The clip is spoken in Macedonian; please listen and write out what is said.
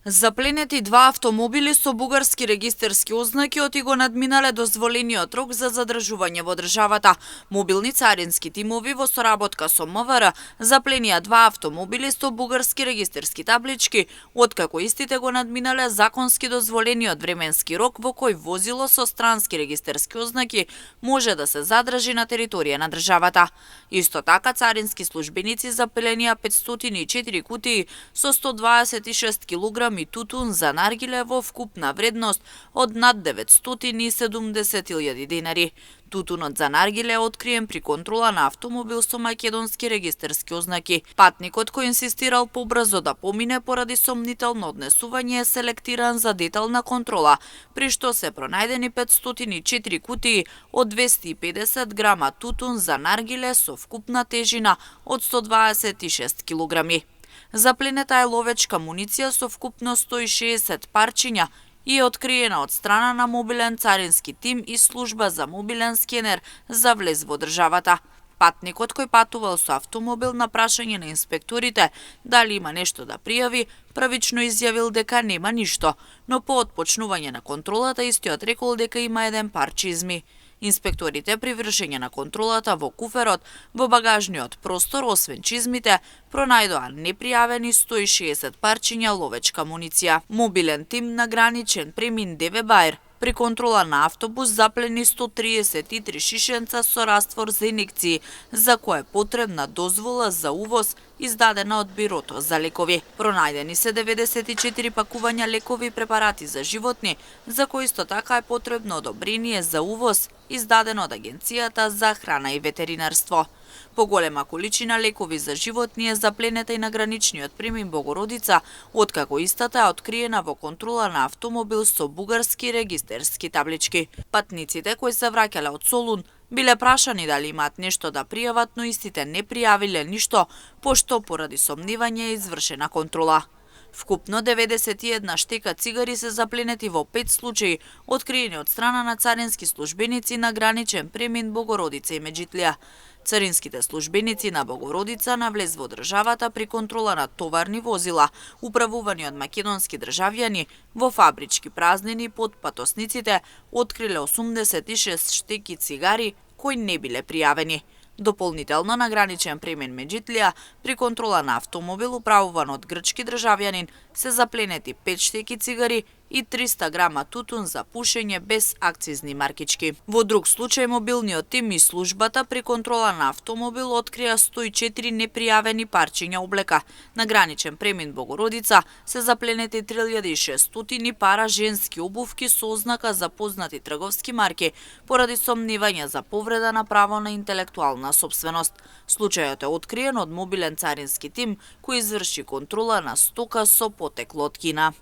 Запленети два автомобили со бугарски регистерски ознаки оти го надминале дозволениот рок за задржување во државата. Мобилни царински тимови во соработка со МВР запленија два автомобили со бугарски регистерски таблички, откако истите го надминале законски дозволениот временски рок во кој возило со странски регистерски ознаки може да се задржи на територија на државата. Исто така царински службеници запленија 504 кутии со 126 кг тутун за наргиле во вкупна вредност од над 970.000 денари. Тутунот за наргиле е откриен при контрола на автомобил со македонски регистерски ознаки. Патникот кој инсистирал побрзо да помине поради сомнително однесување е селектиран за детална контрола, при што се пронајдени 504 кутии од 250 грама тутун за наргиле со вкупна тежина од 126 килограми. Запленета е ловечка муниција со вкупно 160 парчиња и е откриена од страна на мобилен царински тим и служба за мобилен скенер за влез во државата. Патникот кој патувал со автомобил на прашање на инспекторите дали има нешто да пријави, правично изјавил дека нема ништо, но по отпочнување на контролата истиот рекол дека има еден пар чизми. Инспекторите при вршење на контролата во куферот, во багажниот простор, освен чизмите, пронајдоа непријавени 160 парчиња ловечка муниција. Мобилен тим на граничен премин Деве Бајр при контрола на автобус заплени 133 шишенца со раствор за инекции, за која е потребна дозвола за увоз издадена од Бирото за лекови. Пронајдени се 94 пакувања лекови и препарати за животни, за кои исто така е потребно одобрение за увоз издадено од Агенцијата за храна и ветеринарство. Поголема количина лекови за животни е запленета и на граничниот премин Богородица, откако истата е откриена во контрола на автомобил со бугарски регистерски таблички. Патниците кои се враќале од Солун биле прашани дали имаат нешто да пријават, но истите не пријавиле ништо, пошто поради сомневање е извршена контрола. Вкупно 91 штека цигари се запленети во 5 случаи, откриени од страна на царински службеници на граничен премин Богородица и Меджитлија. Царинските службеници на Богородица навлез во државата при контрола на товарни возила, управувани од македонски државјани, во фабрички празнини под патосниците откриле 86 штеки цигари кои не биле пријавени. Дополнително на граничен премин Меджитлија, при контрола на автомобил управуван од грчки државјанин, се запленети 5 штеки цигари и 300 грама тутун за пушење без акцизни маркички. Во друг случај мобилниот тим и службата при контрола на автомобил открија 104 непријавени парчиња облека. На граничен премин Богородица се запленети 3600 пара женски обувки со ознака за познати трговски марки поради сомневање за повреда на право на интелектуална сопственост. Случајот е откриен од мобилен царински тим кој изврши контрола на стока со потекло од Кина.